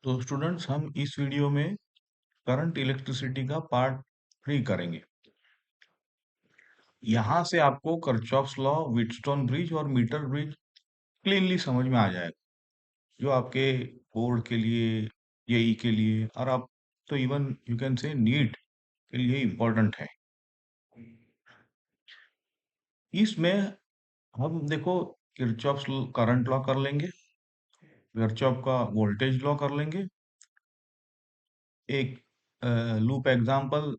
तो स्टूडेंट्स हम इस वीडियो में करंट इलेक्ट्रिसिटी का पार्ट 3 करेंगे। यहाँ से आपको किरचॉफ्स लॉ, व्हीटस्टोन ब्रिज और मीटर ब्रिज क्लीनली समझ में आ जाएगा, जो आपके बोर्ड के लिए, जेई के लिए और आप तो even you can say NEET के लिए इम्पोर्टेंट है। इसमें हम देखो किरचॉफ्स करंट लॉ कर लेंगे, किरचॉफ का वोल्टेज लॉ कर लेंगे, एक लूप एग्जांपल,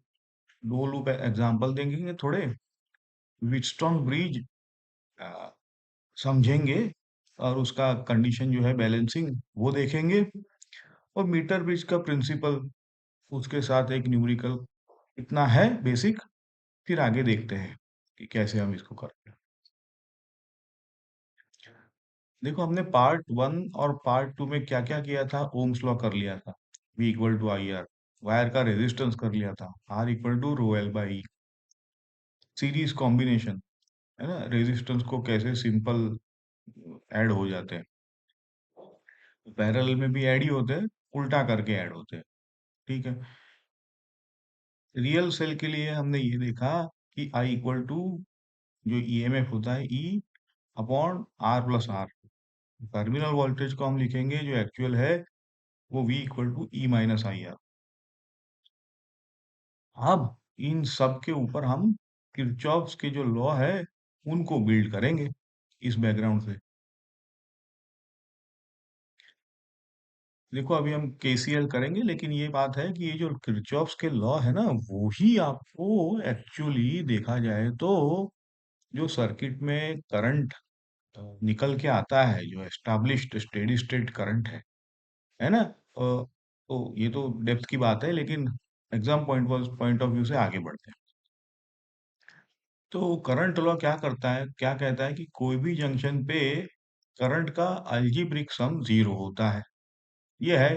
दो लूप एग्जांपल देंगे थोड़े, व्हीटस्टोन ब्रिज समझेंगे और उसका कंडीशन जो है बैलेंसिंग वो देखेंगे, और मीटर ब्रिज का प्रिंसिपल उसके साथ एक न्यूमेरिकल, इतना है बेसिक। फिर आगे देखते हैं कि कैसे हम इसको करते हैं। देखो हमने पार्ट 1 और पार्ट 2 में क्या क्या किया था। ओम्स लॉ कर लिया था, V equal to I R, wire का रेजिस्टेंस कर लिया था, R equal to rho L by, series combination है ना, रेजिस्टेंस को कैसे सिंपल ऐड हो जाते हैं, पैरेलल में भी ऐड ही होते हैं, उल्टा करके ऐड होते हैं। ठीक है। रियल सेल के लिए हमने ये देखा कि I इक्वल टू जो ईएमएफ होता है E upon R plus r, terminal voltage को हम लिखेंगे जो एक्चुअल है वो V equal to E minus I R. अब इन सब के ऊपर हम किरचॉफ्स के जो लॉ है उनको बिल्ड करेंगे इस बैकग्राउंड से। देखो अभी हम केसीएल करेंगे, लेकिन ये बात है कि ये जो किरचॉफ्स के लॉ है ना, वो ही आपको एक्चुअली देखा जाए तो जो सर्किट में करंट निकल के आता है, जो एस्टैब्लिश्ड स्टेडी स्टेट करंट है ना। तो ये तो डेप्थ की बात है, लेकिन एग्जाम पॉइंट ऑफ व्यू से आगे बढ़ते हैं। तो करंट लॉ क्या करता है, क्या कहता है कि कोई भी जंक्शन पे करंट का अलजेब्रिक सम जीरो होता है। ये है।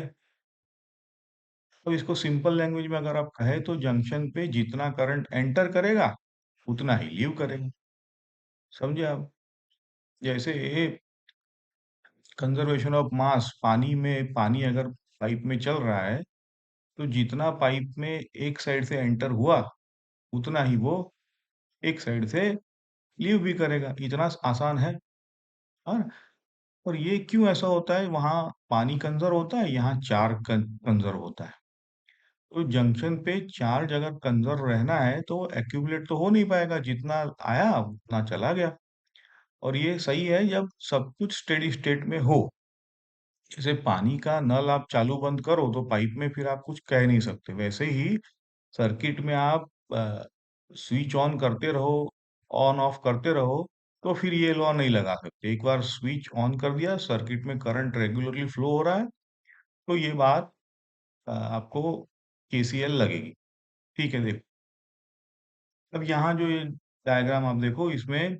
तो इसको सिंपल लैंग्वेज में अगर आप कहें तो जंक्शन पे जितना करंट एंटर करेगा उतना ही लीव करेगा। समझे आप? जैसे कंजर्वेशन ऑफ मास, पानी में, पानी अगर पाइप में चल रहा है तो जितना पाइप में एक साइड से एंटर हुआ उतना ही वो एक साइड से लीव भी करेगा। इतना आसान है। हाँ। और ये क्यों ऐसा होता है, वहां पानी कंजर्व होता है, यहाँ चार्ज कंजर्व होता है। तो जंक्शन पे चार्ज अगर कंजर्व रहना है तो एक्यूमुलेट तो हो नहीं पाएगा, जितना आया उतना चला गया। और ये सही है जब सब कुछ स्टेडी स्टेट में हो। जैसे पानी का नल आप चालू बंद करो तो पाइप में फिर आप कुछ कह नहीं सकते, वैसे ही सर्किट में आप स्विच ऑन करते रहो, ऑन ऑफ करते रहो, तो फिर ये लॉ नहीं लगा सकते। एक बार स्विच ऑन कर दिया, सर्किट में करंट रेगुलरली फ्लो हो रहा है, तो ये बात आपको केसीएल लगेगी। ठीक है। देखो अब यहाँ जो ये डायग्राम आप देखो, इसमें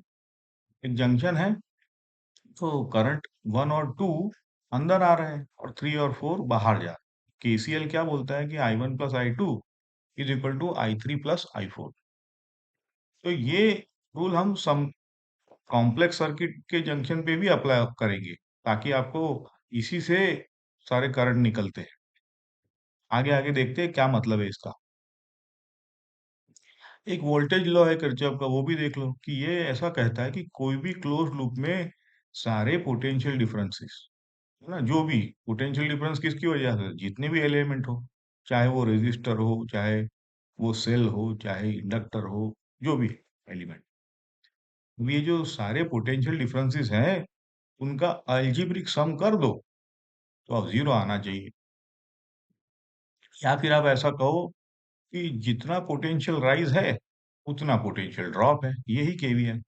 एक जंक्शन है, तो करंट 1 और 2 अंदर आ रहे हैं और 3 और 4 बाहर जा रहे हैं। केसीएल क्या बोलता है कि I1 plus I2 is equal to I3 plus I4। तो ये रूल हम सम कॉम्प्लेक्स सर्किट के जंक्शन पे भी अप्लाई करेंगे, ताकि आपको इसी से सारे करंट निकलते हैं। आगे आगे देखते हैं क्या मतलब है इसका। एक वोल्टेज लॉ है किरचॉफ का, वो भी देख लो कि ये ऐसा कहता है कि कोई भी क्लोज लूप में सारे पोटेंशियल डिफरेंसेस, है ना, जो भी पोटेंशियल डिफरेंस किसकी वजह से, जितने भी एलिमेंट हो, चाहे वो रेजिस्टर हो, चाहे वो सेल हो, चाहे इंडक्टर हो, जो भी एलिमेंट, ये जो सारे पोटेंशियल डिफरेंसेस हैं उनका अलजेब्रिक सम कर दो तो अब जीरो आना चाहिए। या फिर आप ऐसा कहो कि जितना पोटेंशियल राइज है उतना पोटेंशियल ड्रॉप है, यही केवी है।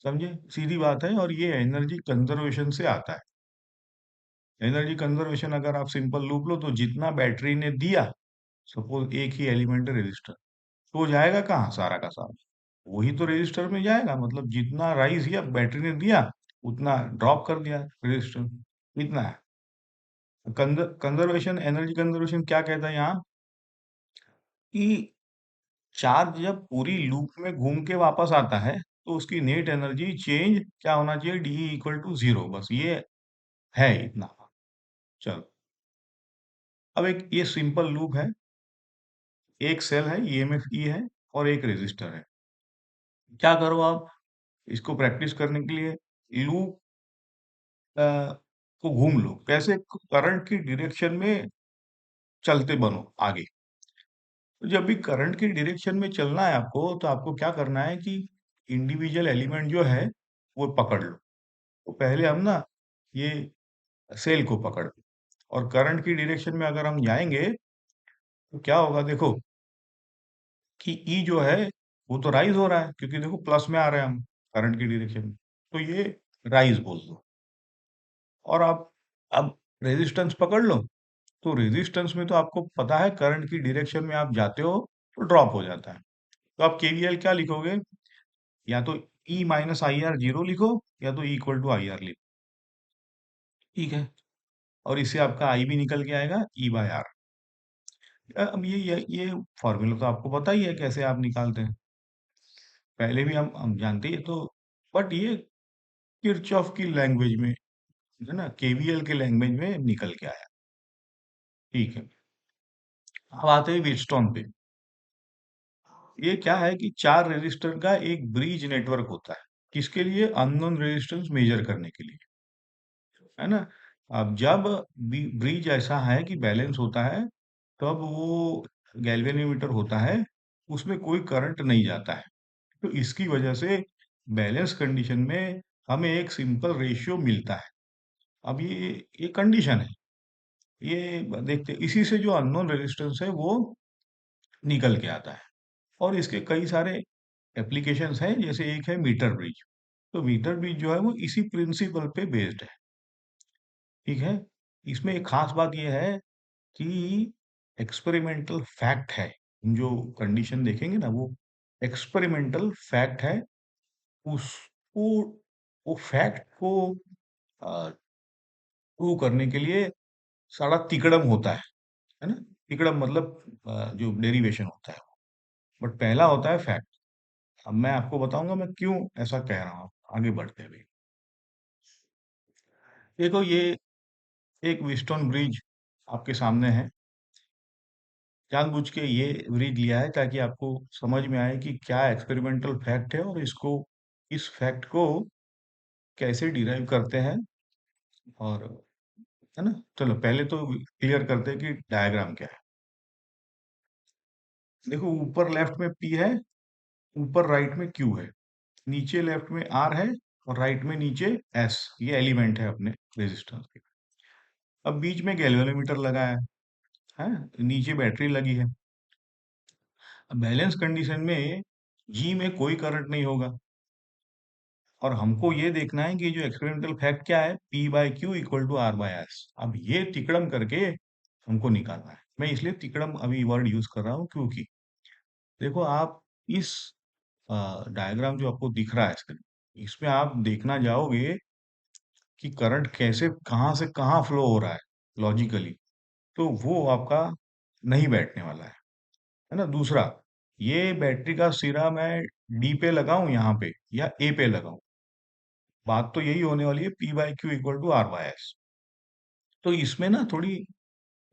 समझे? सीधी बात है। और ये एनर्जी कंजर्वेशन से आता है। एनर्जी कंजर्वेशन अगर आप सिंपल लूप लो तो जितना बैटरी ने दिया, सपोज एक ही एलिमेंट है रेजिस्टर, तो वो जाएगा कहाँ, सारा का सारा वही तो रेजिस्टर में जाएगा। मतलब जितना राइज किया बैटरी ने दिया उतना ड्रॉप कर दिया रेजिस्टर, इतना है। कंजर्वेशन, एनर्जी कंजर्वेशन क्या कहता है यहाँ, कि चार्ज जब पूरी लूप में घूम के वापस आता है तो उसकी नेट एनर्जी चेंज क्या होना चाहिए, डी इक्वल टू जीरो, बस ये है इतना। चलो। अब एक ये सिंपल लूप है, एक सेल है, ईएमएफ ई है और एक रेजिस्टर है। क्या करो आप इसको प्रैक्टिस करने के लिए लूप को घूम लो। कैसे? करंट की डायरेक्शन में चलते बनो आगे। तो जब भी करंट की डायरेक्शन में चलना है आपको, तो आपको क्या करना है कि इंडिविजुअल एलिमेंट जो है वो पकड़ लो। तो पहले हम ना ये सेल को पकड़ और करंट की डायरेक्शन में अगर हम जाएंगे तो क्या होगा देखो कि ई जो है वो तो राइज हो रहा है, क्योंकि देखो प्लस में आ रहे हैं हम करंट की डायरेक्शन में, तो ये राइज बोल दो। और आप अब रेजिस्टेंस पकड़ लो, तो रेजिस्टेंस में तो आपको पता है करंट की डायरेक्शन में आप जाते हो तो ड्रॉप हो जाता है। तो आप केवीएल क्या लिखोगे? या तो E minus I are zero लिखो, या तो इक्वल टू आई आर लिखो। ठीक है, और इससे आपका आई भी निकल के आएगा ई बाय आर। अब ये फॉर्मूला तो आपको पता ही है कैसे आप निकालते हैं, पहले भी हम जानते ही हैं। तो बट ये किरचॉफ की लैंग्वेज में है ना, केवीएल के लैंग्वेज में निकल के आया। ठीक है, अब आते हैं व्हीटस्टोन पे। ये क्या है कि चार रेजिस्टर का एक ब्रिज नेटवर्क होता है, किसके लिए? अननोन रेजिस्टेंस मेजर करने के लिए, है ना। अब जब ब्रिज ऐसा है कि बैलेंस होता है, तब वो गैल्वेनोमीटर होता है, उसमें कोई करंट नहीं जाता है। तो इसकी वजह से बैलेंस कंडीशन में हमें एक सिंपल रेशियो मिलता है। अब ये कंडीशन है, ये देखते इसी से जो अननोन रेजिस्टेंस है वो निकल के आता है। और इसके कई सारे एप्लीकेशंस हैं, जैसे एक है मीटर ब्रिज। तो मीटर ब्रिज जो है वो इसी प्रिंसिपल पे बेस्ड है। ठीक है, इसमें एक खास बात ये है कि एक्सपेरिमेंटल फैक्ट है। हम जो कंडीशन देखेंगे ना वो एक्सपेरिमेंटल फैक्ट है। उसको वो फैक्ट को प्रूव करने के लिए सारा तिकड़म होता है ना। तिकड़म मतलब जो डेरिवेशन होता है, बट पहला होता है फैक्ट। अब मैं आपको बताऊंगा मैं क्यों ऐसा कह रहा हूँ आगे बढ़ते हुए। देखो ये एक विस्टन ब्रिज आपके सामने है। जानबूझ के ये ब्रिज लिया है ताकि आपको समझ में आए कि क्या एक्सपेरिमेंटल फैक्ट है और इसको इस फैक्ट को कैसे डिराइव करते हैं। और है ना, चलो पहले तो क्लियर करते हैं कि डायग्राम क्या है। देखो ऊपर लेफ्ट में पी है, ऊपर राइट में क्यू है, नीचे लेफ्ट में आर है और राइट में नीचे एस, ये एलिमेंट है अपने रेजिस्टेंस के। अब बीच में गैल्वेनोमीटर लगा है, नीचे बैटरी लगी है। अब बैलेंस कंडीशन में जी में कोई करंट नहीं होगा, और हमको ये देखना है कि जो एक्सपेरिमेंटल फैक्ट क्या है, P by Q equal to R by S. अब ये तिकड़म करके हमको निकालना है। मैं इसलिए तिकड़म अभी वर्ड यूज कर रहा हूँ क्योंकि देखो आप इस डायग्राम जो आपको दिख रहा है स्क्रीन, इसमें आप देखना जाओगे कि करंट कैसे कहाँ से कहाँ फ्लो हो रहा है लॉजिकली, तो वो आपका नहीं बैठने वाला है ना। दूसरा, ये बैटरी का सिरा मैं डी पे लगाऊं यहाँ पे या ए पे लगाऊं, बात तो यही होने वाली है, P by Q equal to R by S. तो इसमें ना थोड़ी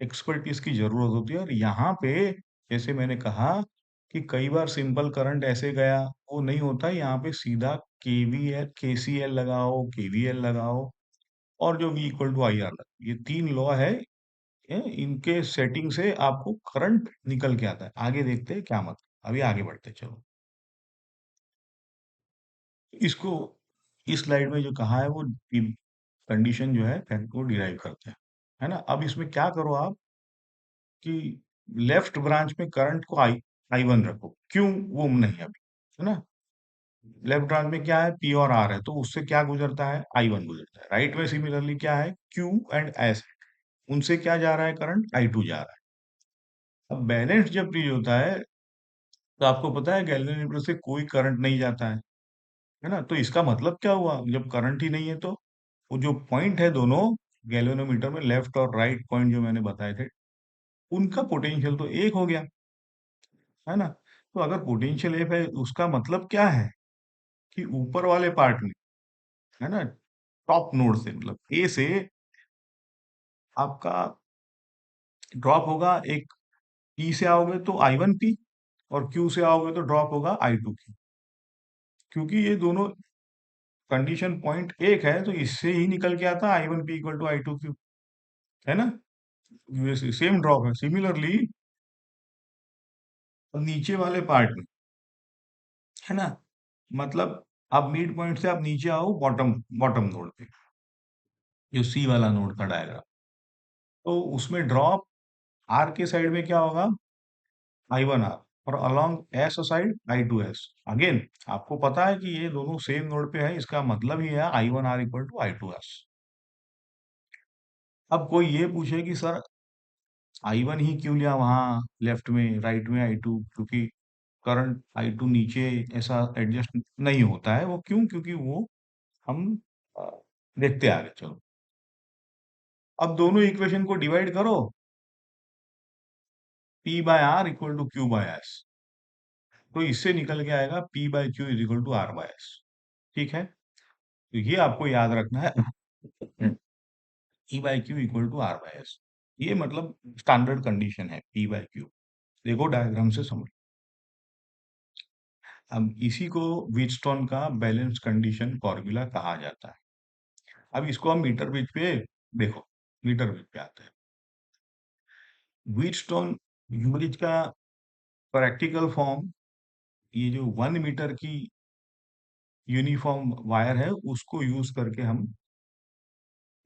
एक्सपर्टीज की जरूरत होती है। और यहाँ पे जैसे मैंने कहा कि कई बार सिंपल करंट ऐसे गया, वो नहीं होता। यहाँ पे सीधा केवीएल केसीएल लगाओ, केवीएल लगाओ, और जो V equal to I R, ये तीन लॉ है। इनके सेटिंग से आपको करंट निकल के आता है। आगे देखते हैं क्या मतलब, अभी आगे बढ़ते हैं, चलो। इसको इस स्लाइड में जो कहा है वो कंडीशन जो है फैक्ट को डिराइव करते हैं, है ना। अब इसमें क्या करो आप कि लेफ्ट ब्रांच में करंट को आई वन रखो, क्यों वो नहीं अभी, है ना। लेफ्ट ब्रांच में क्या है, पी और आर है, तो उससे क्या गुजरता है, आई वन गुजरता है। राइट में सिमिलरली क्या है, क्यू एंड एस, उनसे क्या जा रहा है, करंट आई टू जा रहा है। अब बैलेंस जब फ्रीज होता है, तो आपको पता है गैल्वेनोमीटर से कोई करंट नहीं जाता है ना। तो इसका मतलब क्या हुआ, जब करंट ही नहीं है तो वो जो पॉइंट है दोनों गैल्वेनोमीटर में, लेफ्ट और राइट पॉइंट जो मैंने बताए थे, उनका पोटेंशियल तो एक हो गया, है ना। तो अगर पोटेंशियल एक है, उसका मतलब क्या है कि ऊपर वाले पार्ट में, है ना, टॉप नोड से मतलब ए से आपका ड्रॉप होगा एक, पी से आओगे तो I1P, और क्यू से आओगे तो ड्रॉप होगा I2Q। क्योंकि ये दोनों कंडीशन पॉइंट एक है, तो इससे ही निकल के आता I1P इक्वल टू I2Q, है ना? सेम ड्रॉप है। सिमिलरली नीचे वाले पार्ट में, है ना, मतलब आप मिड पॉइंट से आप नीचे आओ बॉटम बॉटम नोड पे, जो सी वाला नोड का डायग्राम, तो उसमें ड्रॉप आर के साइड में क्या होगा, I1R, और along S side I2S। Again आपको पता है कि ये दोनों सेम नोड पे है, इसका मतलब ही है I1R इक्वल टू I2S। अब कोई ये पूछे कि सर I1 ही क्यों लिया वहां लेफ्ट में, राइट में I2, क्योंकि करंट I2 नीचे ऐसा एडजस्ट नहीं होता है। वो क्यों? क्योंकि वो हम अ, देखते आगे चलो। अब दोनों इक्वेशन को डिवाइड करो, P by R equal to Q by S, तो इससे निकल के आएगा P by Q is equal to R by S. ठीक है, तो ये आपको याद रखना है, P by Q equal to R by S. ये मतलब स्टैंडर्ड कंडीशन है P बाय क्यू। देखो डायग्राम से समझ। अब इसी को व्हीटस्टोन का बैलेंस कंडीशन फॉर्मूला कहा जाता है। अब इसको हम मीटर ब्रिज पे देखो, मीटर ब्रिज पे आते हैं। व्हीटस्टोन ब्रिज का प्रैक्टिकल फॉर्म, ये जो 1 मीटर की यूनिफॉर्म वायर है उसको यूज करके हम,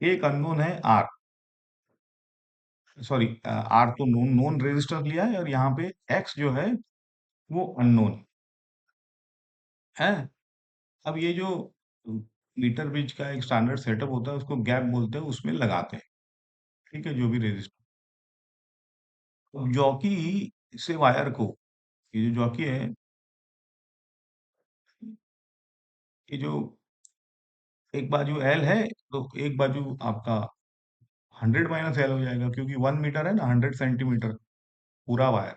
एक अननोन है आर, सॉरी आर तो नोन नोन रेजिस्टेंस लिया है, और यहाँ पे एक्स जो है वो अननोन है। अब ये जो मीटर ब्रिज का एक स्टैंडर्ड सेटअप होता है उसको गैप बोलते हैं, उसमें लगाते हैं, ठीक है, जो भी रेजिस्टेंस। तो जॉकी से वायर को, ये जो जॉकी है, ये जो एक बाजू एल है, तो एक बाजू आपका 100 - एल हो जाएगा, क्योंकि 1 मीटर है ना, 100 सेंटीमीटर पूरा वायर।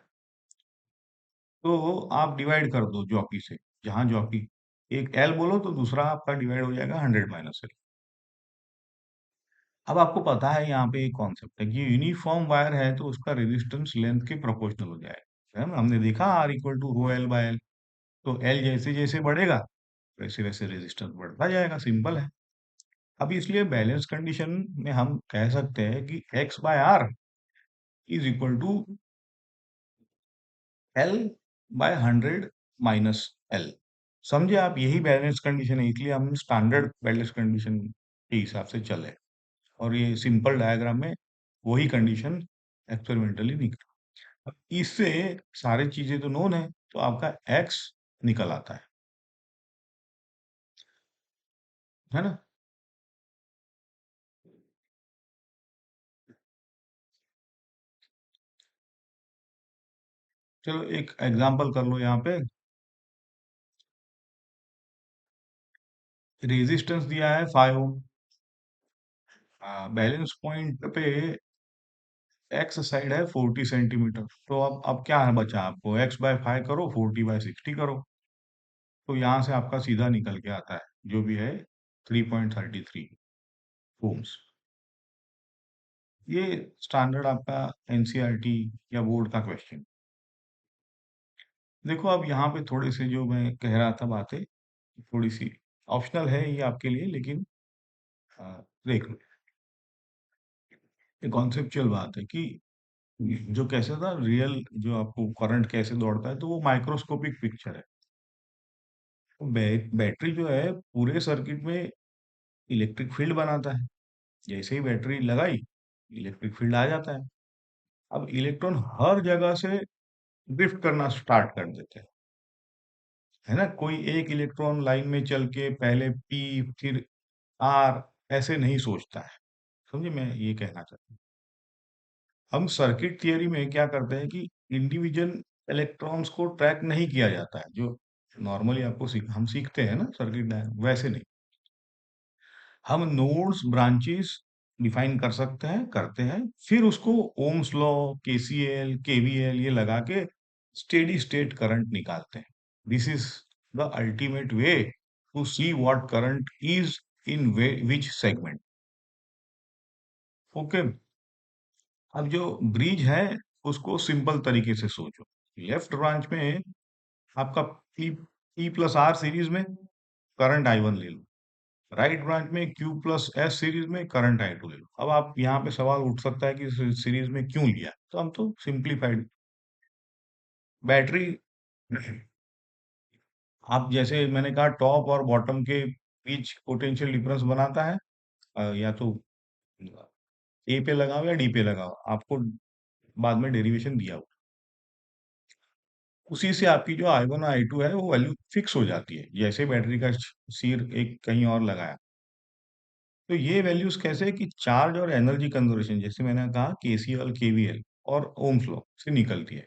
तो आप डिवाइड कर दो जॉकी से, जहां जॉकी, एक एल बोलो तो दूसरा आपका डिवाइड हो जाएगा 100 - एल। अब आपको पता है यहाँ पे एक कॉन्सेप्ट है कि यूनिफॉर्म वायर है तो उसका रेजिस्टेंस लेंथ के प्रोपोर्शनल हो जाएगा, है ना? हमने देखा R equal to rho L by L, तो एल जैसे जैसे बढ़ेगा वैसे वैसे रेजिस्टेंस बढ़ता जाएगा, सिंपल है। अब इसलिए बैलेंस कंडीशन में हम कह सकते हैं कि X by R is equal to L by 100 - L. समझे आप? यही बैलेंस कंडीशन है, इसलिए हम स्टैंडर्ड बैलेंस कंडीशन के हिसाब से चले, और ये सिंपल डायग्राम में वही कंडीशन एक्सपेरिमेंटली निकला। अब इससे सारी चीजें तो नोन है, तो आपका एक्स निकल आता है ना? चलो एक एग्जांपल कर लो यहाँ पे। रेजिस्टेंस दिया है 5 ओम, बैलेंस पॉइंट पे एक्स साइड है 40 सेंटीमीटर, तो अब क्या है बचा आपको, एक्स बाय 5 करो, 40/60 करो, तो यहाँ से आपका सीधा निकल के आता है जो भी है 3.33 ओम्स। ये स्टैंडर्ड आपका एनसीईआरटी या बोर्ड का क्वेश्चन। देखो अब यहाँ पे थोड़े से जो मैं कह रहा था बातें, थोड़ी सी ऑप्शनल है ये आपके लिए, लेकिन देख लो, ये कॉन्सेप्चुअल बात है कि जो कैसे था रियल, जो आपको करंट कैसे दौड़ता है, तो वो माइक्रोस्कोपिक पिक्चर है। तो बैटरी जो है पूरे सर्किट में इलेक्ट्रिक फील्ड बनाता है, जैसे ही बैटरी लगाई इलेक्ट्रिक फील्ड आ जाता है। अब इलेक्ट्रॉन हर जगह से ड्रिफ्ट करना स्टार्ट कर देते हैं, है ना? कोई एक इलेक्ट्रॉन लाइन में चल के पहले पी फिर आर ऐसे नहीं सोचता है। समझे मैं ये कहना चाहता हूँ? हम सर्किट थियरी में क्या करते हैं कि इंडिविजुअल इलेक्ट्रॉन्स को ट्रैक नहीं किया जाता है, जो नॉर्मली आपको हम सीखते हैं ना सर्किट डायग्राम, वैसे नहीं। हम नोड्स ब्रांचेस डिफाइन कर सकते हैं, करते हैं, फिर उसको ओम्स लॉ, केसीएल, केवीएल ये लगा के स्टेडी स्टेट करंट निकालते हैं। This is the ultimate way to see what current is in which segment. Okay, अब जो ब्रिज है उसको सिंपल तरीके से सोचो। लेफ्ट ब्रांच में आपका पी प्लस आर सीरीज में करंट आई वन ले लो, राइट ब्रांच में क्यू प्लस एस सीरीज में करंट आई टू ले लो। अब आप यहाँ पे सवाल उठ सकता है कि सीरीज में क्यों लिया, तो हम तो सिंप्लीफाइड बैटरी। आप जैसे मैंने कहा टॉप और बॉटम के बीच पोटेंशियल डिफरेंस बनाता है, या तो ए पे लगाओ या डी पे लगाओ, आपको बाद में डेरिवेशन दिया हो, उसी से आपकी जो आई वन और आई टू है वो वैल्यू फिक्स हो जाती है, जैसे बैटरी का सिर एक कहीं और लगाया। तो ये वैल्यूज कैसे कि चार्ज और एनर्जी कंजर्वेशन, जैसे मैंने कहा केसीएल केवीएल और ओम्स लॉ से निकलती है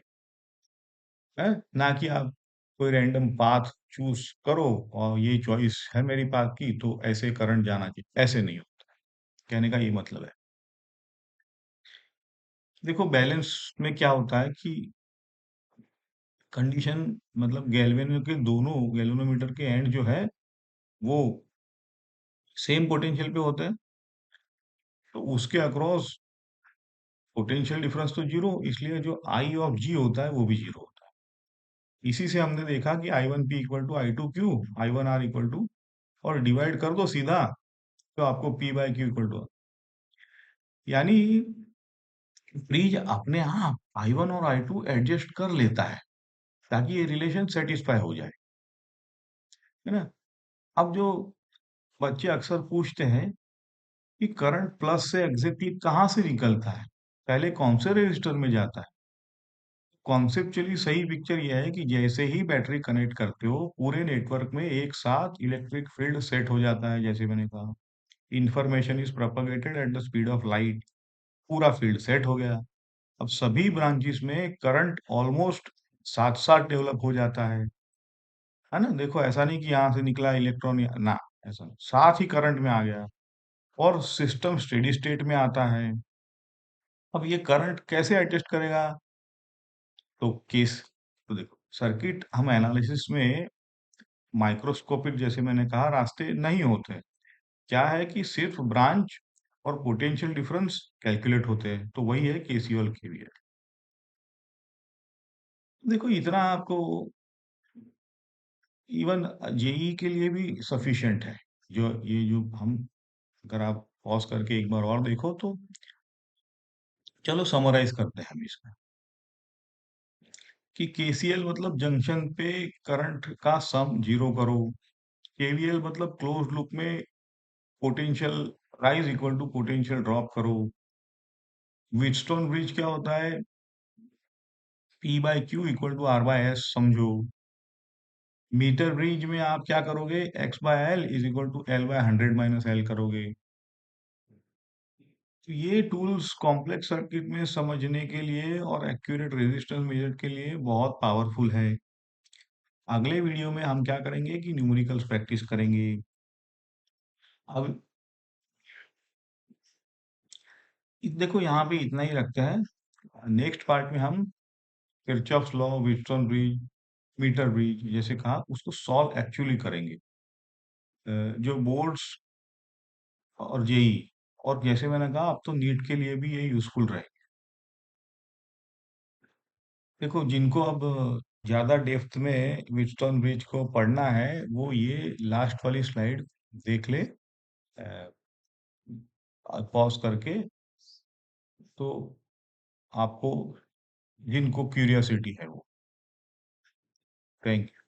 ना कि आप कोई रैंडम पाथ चूज करो और ये चॉइस है मेरी पाथ की तो ऐसे करंट जाना चाहिए, ऐसे नहीं होता। कहने का ये मतलब है। देखो बैलेंस में क्या होता है कि कंडीशन, मतलब गैल्वेनो के दोनों गैल्वेनोमीटर के एंड जो है वो सेम पोटेंशियल पे होते हैं, तो उसके अक्रॉस पोटेंशियल डिफरेंस तो जीरो, इसलिए जो आई ऑफ जी होता है वो भी जीरो होता है। इसी से हमने देखा कि I one P equal to I two Q, I one R equal to, और डिवाइड कर दो सीधा तो आपको P by Q equal to, यानी ब्रिज अपने आप आई वन और आई टू एडजस्ट कर लेता है ताकि ये रिलेशन सेटिस्फाई हो जाए, है ना। अब जो बच्चे अक्सर पूछते हैं कि करंट प्लस से एग्जैक्टली कहाँ से निकलता है, पहले कौन से रजिस्टर में जाता है। कॉन्सेप्चुअली सही पिक्चर यह है कि जैसे ही बैटरी कनेक्ट करते हो पूरे नेटवर्क में एक साथ इलेक्ट्रिक फील्ड सेट हो जाता है, जैसे मैंने कहा information is propagated at the speed of light, पूरा फील्ड सेट हो गया। अब सभी ब्रांचेस में करंट ऑलमोस्ट साथ साथ डेवलप हो जाता है ना। देखो ऐसा नहीं कि यहाँ से निकला इलेक्ट्रॉन ना, ऐसा नहीं, साथ ही करंट में आ गया और सिस्टम स्टेडी स्टेट में आता है। अब ये करंट कैसे एडजस्ट करेगा, तो केस, तो देखो सर्किट हम एनालिसिस में माइक्रोस्कोपिक, जैसे मैंने कहा, रास्ते नहीं होते। क्या है कि सिर्फ ब्रांच और पोटेंशियल डिफरेंस कैलकुलेट होते हैं, तो वही है केसीएल केवीएल। देखो इतना आपको इवन जेई के लिए भी सफिशिएंट है। जो ये जो हम, अगर आप पॉज करके एक बार और देखो तो चलो समराइज करते हैं हम इसका, कि केसीएल मतलब जंक्शन पे करंट का सम जीरो करो, केवीएल मतलब क्लोज लूप में potential rise equal to potential drop करो, व्हीटस्टोन ब्रिज क्या होता है, P by Q equal to R by S समझो। मीटर ब्रिज में आप क्या करोगे, X by L is equal to L by hundred minus L करोगे। तो ये टूल्स कॉम्प्लेक्स सर्किट में समझने के लिए और एक्यूरेट रेजिस्टेंस मेजर के लिए बहुत पावरफुल है। अगले वीडियो में हम क्या करेंगे कि न्यूमेरिकल्स प्रैक्टिस करेंगे। अब देखो यहाँ पे इतना ही रखते हैं, नेक्स्ट पार्ट में हम Kirchhoff's law, Wheatstone bridge, metre bridge जैसे कहा उसको सॉल्व एक्चुअली करेंगे। जो बोर्ड्स और जेई, और जैसे मैंने कहा अब तो नीट के लिए भी ये यूजफुल रहे। देखो जिनको अब ज्यादा डेप्थ में व्हीटस्टोन ब्रिज को पढ़ना है वो ये लास्ट वाली स्लाइड देख ले, पॉज करके, तो आपको, जिनको क्यूरियोसिटी है वो। Thank you.